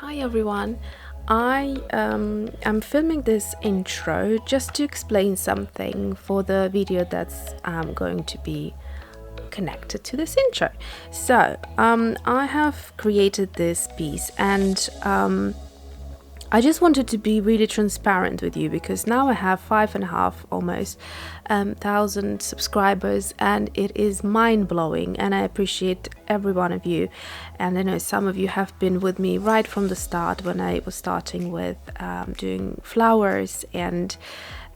Hi everyone, I am filming this intro just to explain something for the video that's going to be connected to this intro. So I have created this piece and I just wanted to be really transparent with you because now I have 5.5 almost thousand subscribers, and it is mind-blowing, and I appreciate every one of you. And I know some of you have been with me right from the start when I was starting with doing flowers and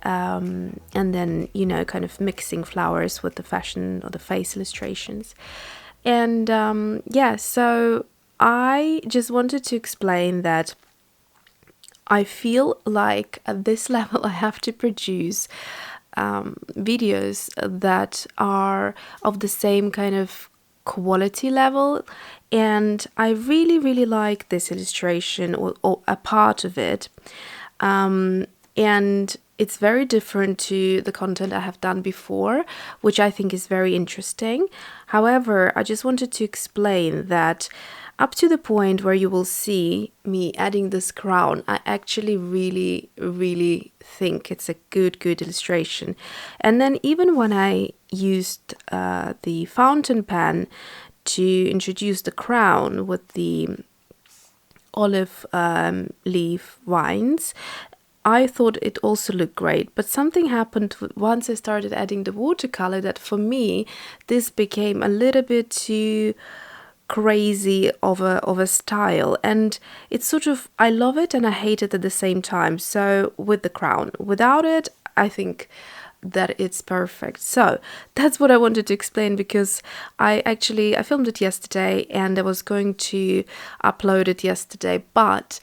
then kind of mixing flowers with the fashion or the face illustrations. And so I just wanted to explain that I feel like at this level I have to produce videos that are of the same kind of quality level, and I really like this illustration or a part of it, and it's very different to the content I have done before, which I think is very interesting. However, I just wanted to explain that up to the point where you will see me adding this crown, I actually really think it's a good illustration. And then even when I used the fountain pen to introduce the crown with the olive leaf vines, I thought it also looked great, but something happened once I started adding the watercolor that for me this became a little bit too crazy of a style, and it's sort of, I love it and I hate it at the same time. So with the crown, without it, I think that it's perfect. So that's what I wanted to explain, because I filmed it yesterday and I was going to upload it yesterday, but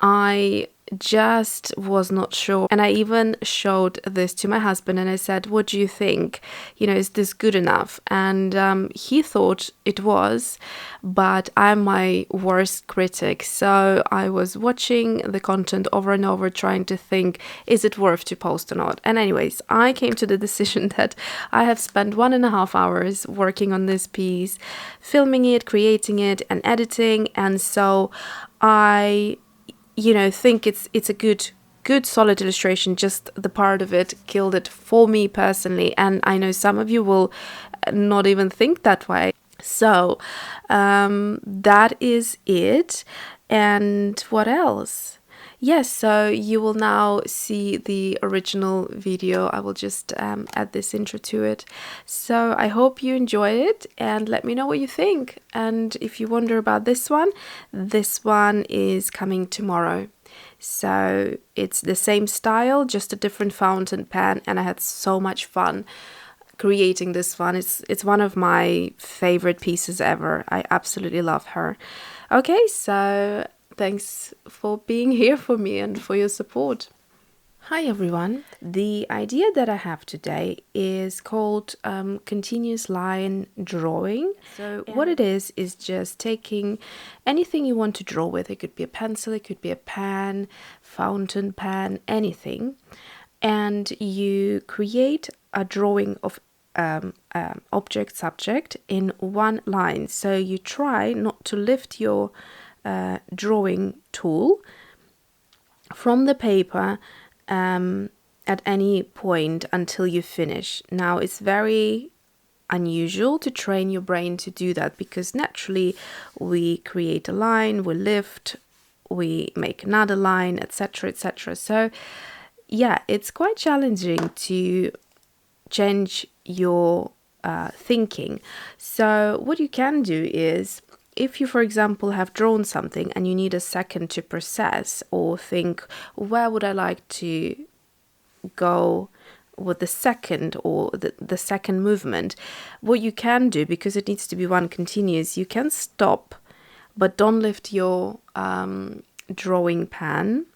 I just was not sure, and I even showed this to my husband and I said, what do you think, is this good enough? And he thought it was, but I'm my worst critic, so I was watching the content over and over trying to think, is it worth to post or not? And anyways, I came to the decision that I have spent 1.5 hours working on this piece, filming it, creating it and editing, and so I think it's a good solid illustration. Just the part of it killed it for me personally, and I know some of you will not even think that way. So that is it. And what else? Yes, so you will now see the original video. I will just add this intro to it. So I hope you enjoy it and let me know what you think. And if you wonder about this one is coming tomorrow. So it's the same style, just a different fountain pen, and I had so much fun creating this one. It's one of my favorite pieces ever. I absolutely love her. Okay, so thanks for being here for me and for your support. Hi everyone. The idea that I have today is called continuous line drawing. So what it is just taking anything you want to draw with. It could be a pencil, it could be a pen, fountain pen, anything. And you create a drawing of object subject in one line. So you try not to lift your drawing tool from the paper at any point until you finish. Now, it's very unusual to train your brain to do that, because naturally we create a line, we lift, we make another line, etc, etc. So yeah, it's quite challenging to change your thinking. So what you can do is, if you, for example, have drawn something and you need a second to process or think, where would I like to go with the second or the second movement, what you can do, because it needs to be one continuous, you can stop, but don't lift your drawing pen.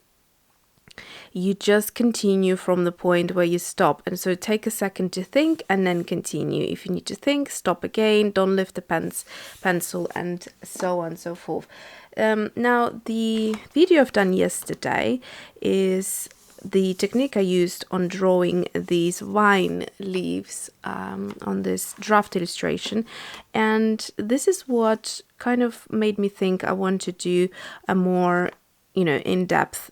You just continue from the point where you stop, and so take a second to think and then continue. If you need to think, stop again, don't lift the pencil, and so on and so forth. Now, the video I've done yesterday is the technique I used on drawing these vine leaves on this draft illustration, and this is what kind of made me think I want to do a more in-depth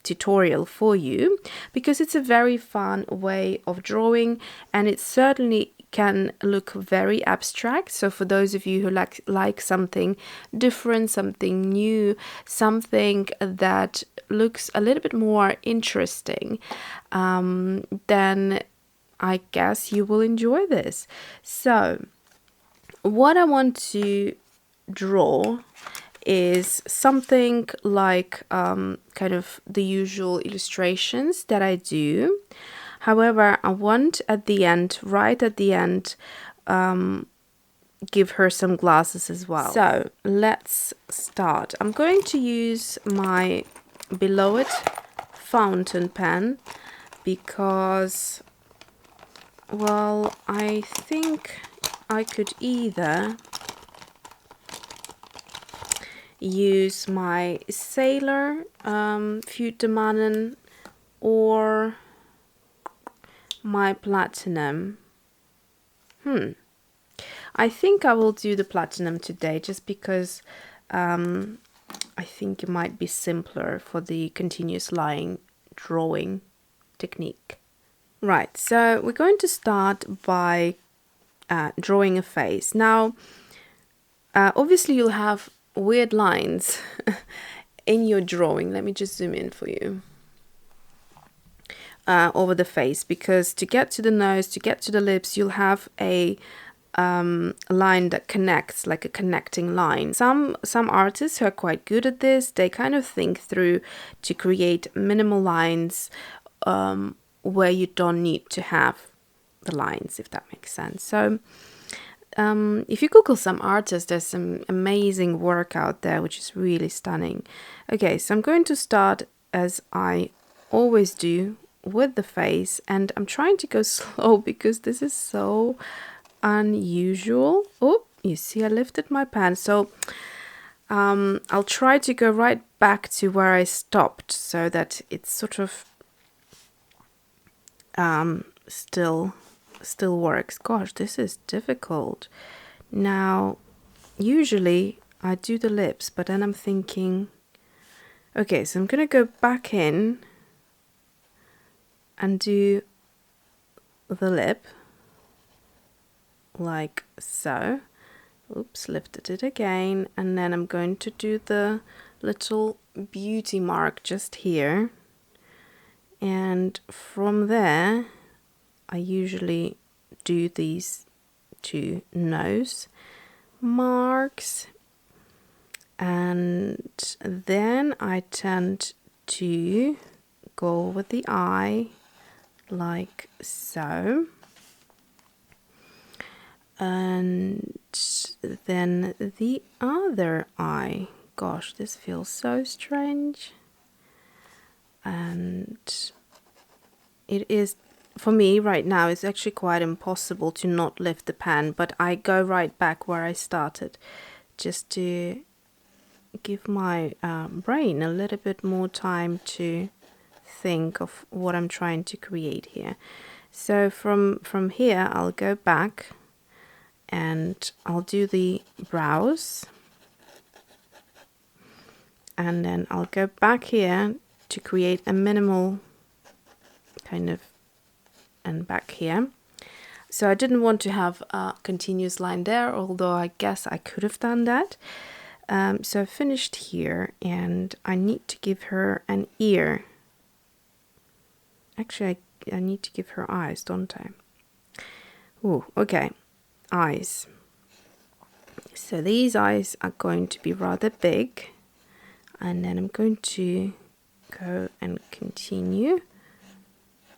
tutorial for you, because it's a very fun way of drawing, and it certainly can look very abstract. So for those of you who like something different, something new, something that looks a little bit more interesting, then I guess you will enjoy this. So what I want to draw is something like kind of the usual illustrations that I do. However, I want at the end, right at the end, give her some glasses as well. So let's start. I'm going to use my beloved fountain pen because, well, I think I could either use my Sailor Futemanen or my Platinum. I think I will do the Platinum today, just because I think it might be simpler for the continuous line drawing technique. Right, so we're going to start by drawing a face. Now, obviously you'll have weird lines in your drawing. Let me just zoom in for you. Over the face, because to get to the nose, to get to the lips, you'll have a line that connects, like a connecting line. Some artists who are quite good at this, they kind of think through to create minimal lines where you don't need to have the lines, if that makes sense. So if you Google some artists, there's some amazing work out there which is really stunning. Okay, so I'm going to start, as I always do, with the face, and I'm trying to go slow because this is so unusual. Oh, you see I lifted my pen, so I'll try to go right back to where I stopped so that it's sort of still works. Gosh, this is difficult. Now, usually I do the lips, but then I'm thinking, okay, so I'm gonna go back in and do the lip like so. Oops, lifted it again, and then I'm going to do the little beauty mark just here, and from there I usually do these two nose marks, and then I tend to go with the eye like so, and then the other eye. Gosh, this feels so strange, and it is, for me right now, it's actually quite impossible to not lift the pen, but I go right back where I started just to give my brain a little bit more time to think of what I'm trying to create here. So from here I'll go back and I'll do the brows, and then I'll go back here to create a minimal kind of, and back here. So I didn't want to have a continuous line there, although I guess I could have done that. So I finished here, and I need to give her an ear. Actually, I need to give her eyes, don't I? Oh, okay, eyes. So these eyes are going to be rather big, and then I'm going to go and continue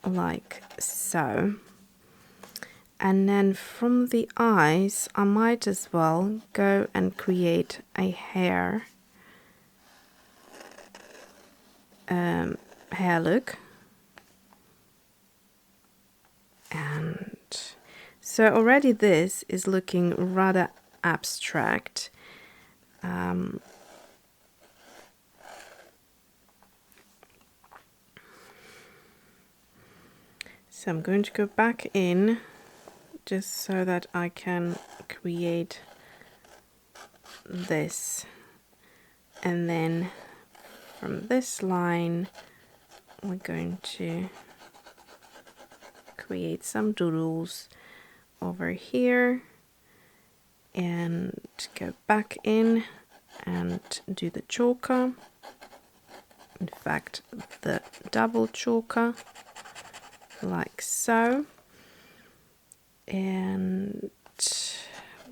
like so. And then from the eyes, I might as well go and create a hair look. And so already this is looking rather abstract. So I'm going to go back in just so that I can create this, and then from this line we're going to create some doodles over here and go back in and do the chalker, in fact the double chalker, like so. And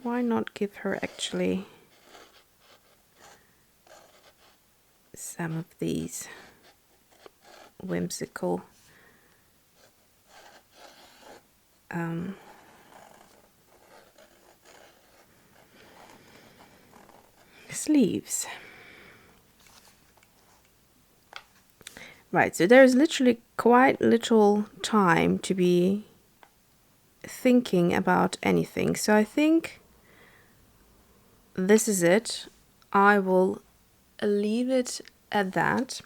why not give her actually some of these whimsical sleeves. Right, so there's literally quite little time to be thinking about anything, so I think this is it. I will leave it at that,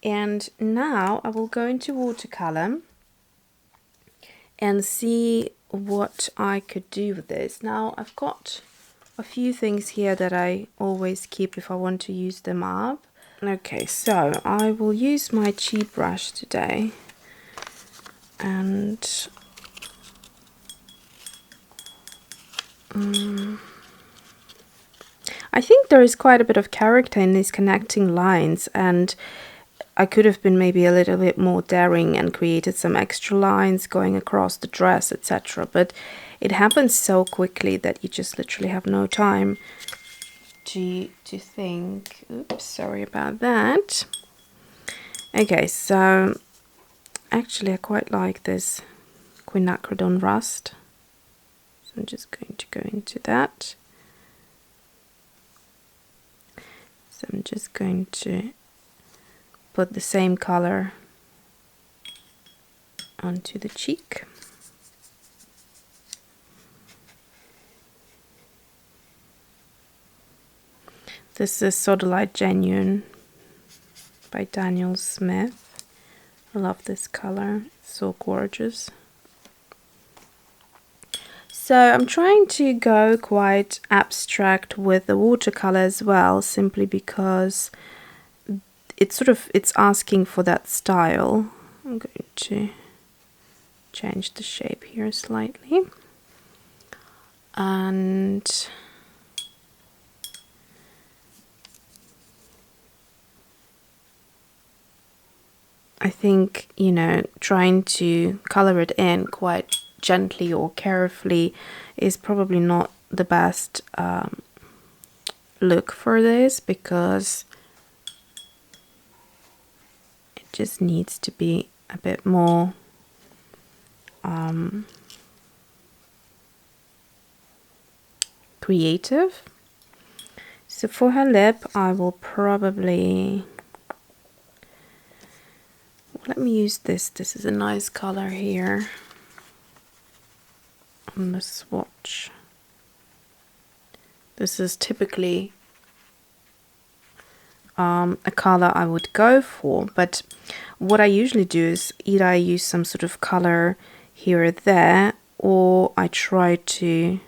and now I will go into watercolor and see what I could do with this. Now I've got a few things here that I always keep if I want to use them up. Okay, so I will use my cheap brush today, and I think there is quite a bit of character in these connecting lines, and I could have been maybe a little bit more daring and created some extra lines going across the dress, etc. But it happens so quickly that you just literally have no time to think. Oops, sorry about that. Okay, so actually I quite like this quinacridone rust, so I'm just going to go into that. So I'm just going to put the same color onto the cheek. This is Sodalite Genuine by Daniel Smith. I love this color, it's so gorgeous. So I'm trying to go quite abstract with the watercolor as well, simply because it's asking for that style. I'm going to change the shape here slightly, and I think, you know, trying to color it in quite gently or carefully is probably not the best look for this, because it just needs to be a bit more creative. So for her lip I will probably, let me use this. This is a nice color here on the swatch. This is typically a color I would go for, but what I usually do is either I use some sort of color here or there, or I try to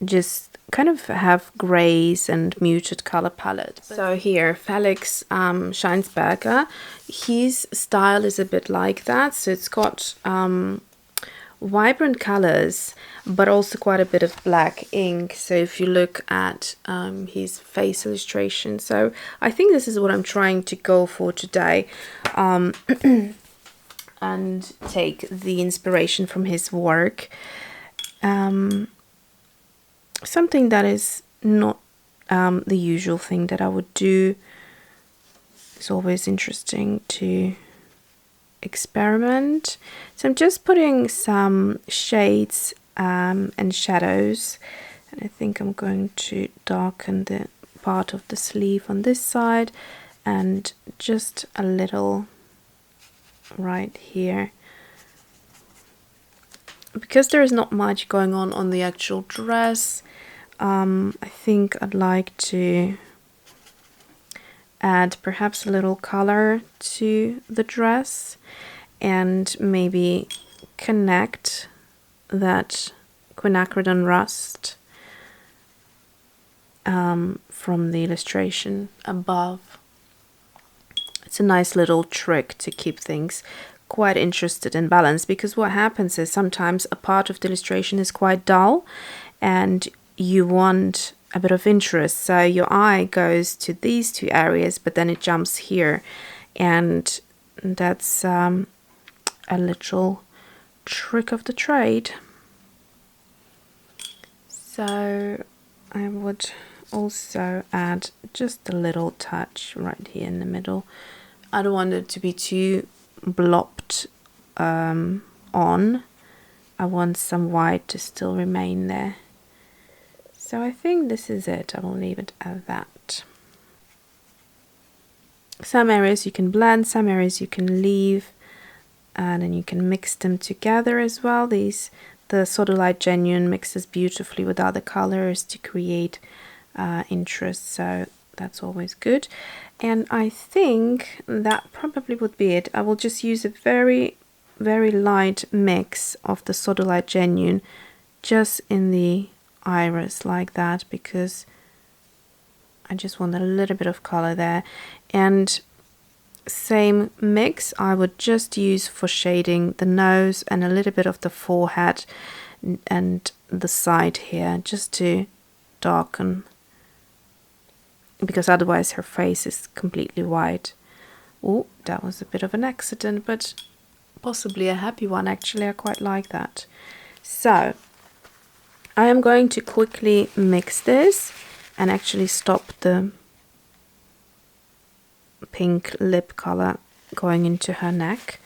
just kind of have grays and muted color palette. So here, Felix Scheinberger, his style is a bit like that. So it's got vibrant colors, but also quite a bit of black ink. So if you look at his face illustration, so I think this is what I'm trying to go for today, and take the inspiration from his work. Something that is not the usual thing that I would do. It's always interesting to experiment. So I'm just putting some shades and shadows, and I think I'm going to darken the part of the sleeve on this side, and just a little right here, because there is not much going on the actual dress. I think I'd like to add perhaps a little color to the dress and maybe connect that quinacridone rust from the illustration above. It's a nice little trick to keep things quite interested and balanced, because what happens is sometimes a part of the illustration is quite dull and you want a bit of interest, so your eye goes to these two areas but then it jumps here, and that's a little trick of the trade. So I would also add just a little touch right here in the middle. I don't want it to be too blopped on. I want some white to still remain there. So I think this is it. I will leave it at that. Some areas you can blend, some areas you can leave, and then you can mix them together as well. The Sodalite Genuine mixes beautifully with other colors to create interest, so that's always good. And I think that probably would be it. I will just use a very, very light mix of the Sodalite Genuine just in the iris like that, because I just want a little bit of color there. And same mix I would just use for shading the nose and a little bit of the forehead and the side here, just to darken, because otherwise her face is completely white. Oh, that was a bit of an accident, but possibly a happy one. Actually, I quite like that. So I am going to quickly mix this and actually stop the pink lip color going into her neck,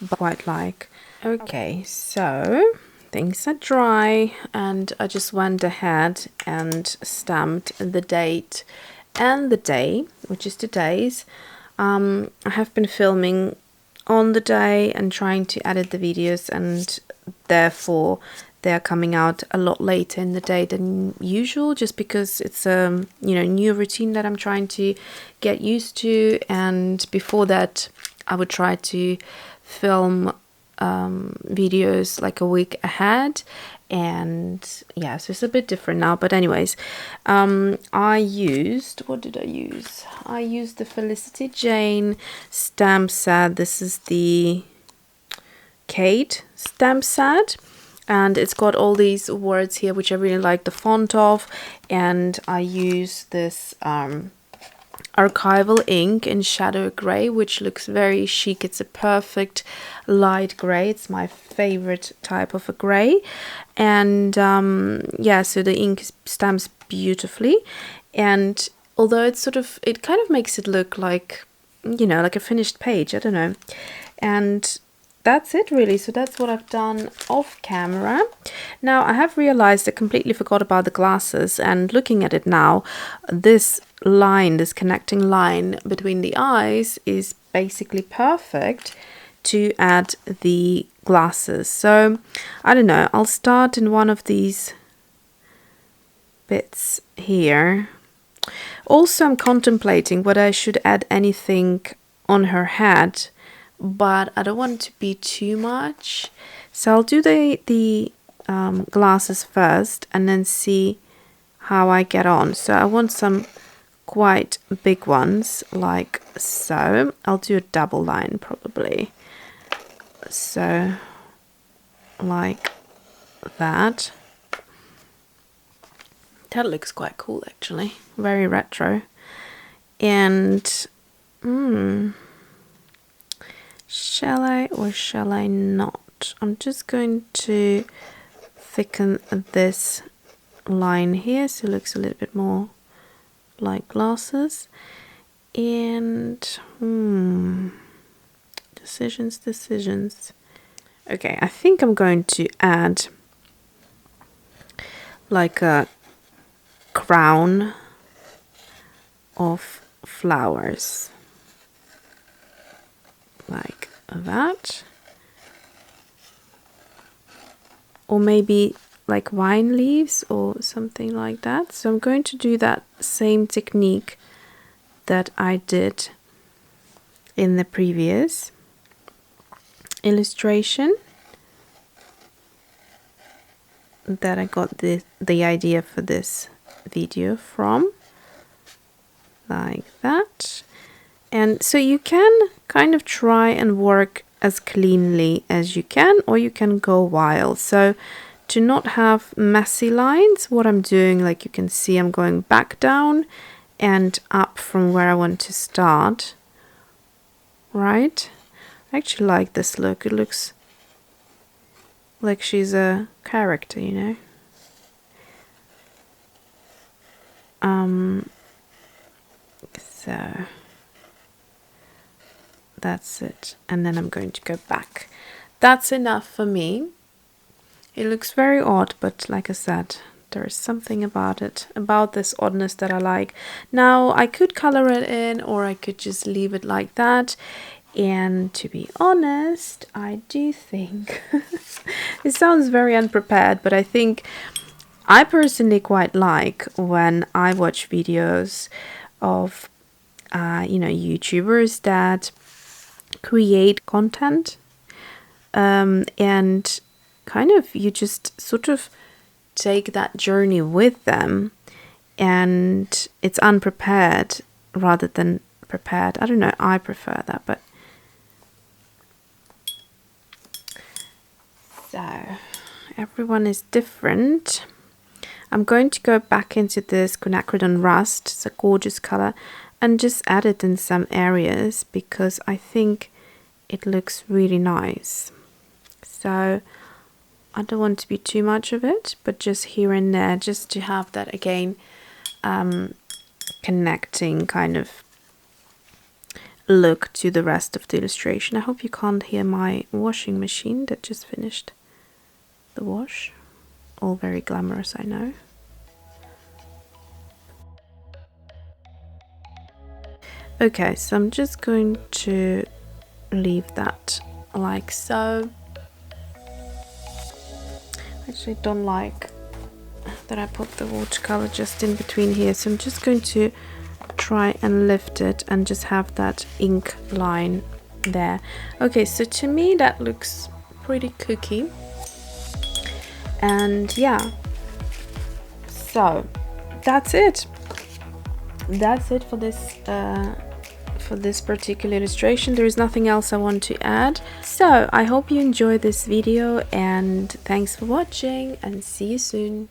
but quite like. Okay, so things are dry and I just went ahead and stamped the date and the day, which is today's. I have been filming on the day and trying to edit the videos, and therefore they're coming out a lot later in the day than usual, just because it's a new routine that I'm trying to get used to. And before that I would try to film videos like a week ahead, and yeah, so it's a bit different now. But anyways, I used, what did I use? I used the Felicity Jane stamp set. This is the Kate stamp set, and it's got all these words here which I really like the font of, and I use this Archival ink in Shadow Grey, which looks very chic. It's a perfect light grey. It's my favorite type of a grey. And yeah, so the ink stamps beautifully, and although it's it kind of makes it look like, like a finished page, I don't know. And that's it really. So that's what I've done off camera. Now I have realized I completely forgot about the glasses, and looking at it now, this line, this connecting line between the eyes is basically perfect to add the glasses. So I don't know, I'll start in one of these bits here. Also, I'm contemplating whether I should add anything on her head, but I don't want it to be too much, so I'll do the glasses first and then see how I get on. So I want some quite big ones like so. I'll do a double line probably, so like that. That looks quite cool actually, very retro. And shall I or shall I not? I'm just going to thicken this line here so it looks a little bit more like glasses. And decisions. Okay, I think I'm going to add like a crown of flowers like that, or maybe like vine leaves or something like that. So I'm going to do that same technique that I did in the previous illustration, that I got the idea for this video from, like that. And so you can kind of try and work as cleanly as you can, or you can go wild. So to not have messy lines, what I'm doing, like you can see, I'm going back down and up from where I want to start, right? I actually like this look. It looks like she's a character, you know. So that's it, and then I'm going to go back. That's enough for me. It looks very odd, but like I said, there is something about it, about this oddness, that I like. Now I could color it in, or I could just leave it like that. And to be honest, I do think it sounds very unprepared, but I think I personally quite like when I watch videos of you know, YouTubers that create content, and kind of you just sort of take that journey with them, and it's unprepared rather than prepared. I don't know, I prefer that. But so everyone is different. I'm going to go back into this quinacridone rust. It's a gorgeous color, and just add it in some areas because I think it looks really nice. So I don't want to be too much of it, but just here and there, just to have that again, connecting kind of look to the rest of the illustration. I hope you can't hear my washing machine that just finished the wash. All very glamorous, I know. Okay, so I'm just going to leave that like so. I actually don't like that I put the watercolor just in between here, so I'm just going to try and lift it and just have that ink line there. Okay, so to me that looks pretty cookie. And yeah, so that's it. That's it for this particular illustration. There is nothing else I want to add. So I hope you enjoyed this video, and thanks for watching, and see you soon.